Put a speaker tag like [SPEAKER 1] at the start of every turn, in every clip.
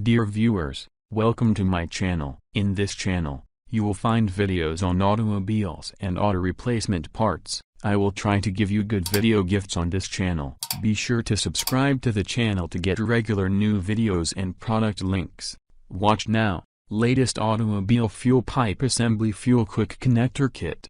[SPEAKER 1] Dear viewers, welcome to my channel. In this channel, you will find videos on automobiles and auto replacement parts. I will try to give you good video gifts on this channel. Be sure to subscribe to the channel to get regular new videos and product links. Watch now. Latest automobile fuel pipe assembly fuel quick connector kit.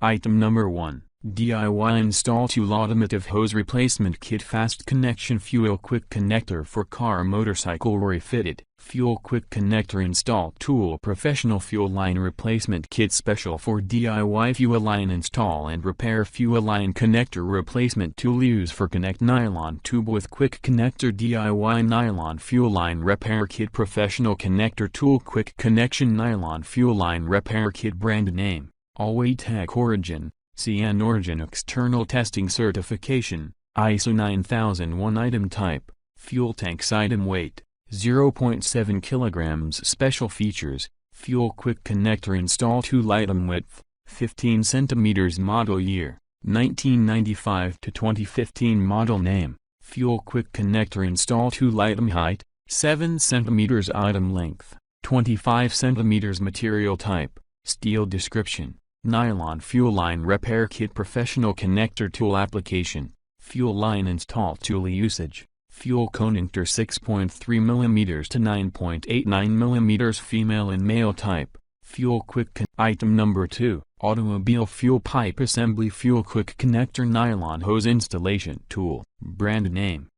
[SPEAKER 1] Item number 1. DIY install tool automotive hose replacement kit fast connection fuel quick connector for car motorcycle refitted. Fuel quick connector install tool professional fuel line replacement kit special for DIY fuel line install and repair fuel line connector replacement tool use for connect nylon tube with quick connector DIY nylon fuel line repair kit professional connector tool quick connection nylon fuel line repair kit brand name Allwaytech Origin CN Origin external testing certification ISO 9001 item type fuel tanks item weight 0.7 kilograms special features fuel quick connector install tool item width 15 centimeters model year 1995 to 2015 model name fuel quick connector install tool item height 7 centimeters item length 25 centimeters material type steel description nylon fuel line repair kit professional connector tool application fuel line install tool usage fuel connector 6.3 mm to 9.89 mm female and male type fuel quick item number 2 automobile fuel pipe assembly fuel quick connector nylon hose installation tool brand name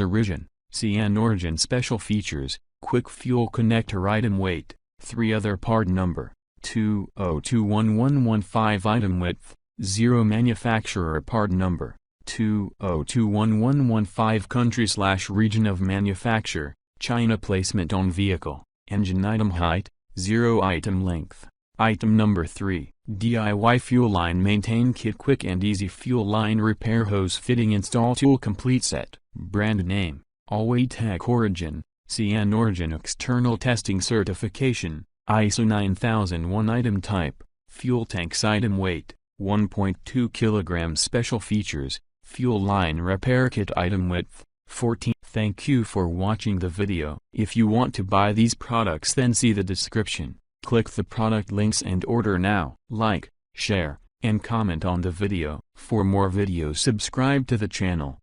[SPEAKER 1] Origin CN Origin special features quick fuel connector item weight 3 other part number 2021115 item width 0 manufacturer part number 2021115 country/region of manufacture China placement on vehicle engine item height 0 item length item number 3 DIY fuel line maintain kit quick and easy fuel line repair hose fitting install tool complete set brand name Allwaytech Origin CN Origin external testing certification ISO 9001 item type fuel tanks item weight 1.2 kilograms special features fuel line repair kit item width 14. Thank you for watching the video. If you want to buy these products then see the description. Click the product links and order now. Like, share, and comment on the video. For more videos subscribe to the channel.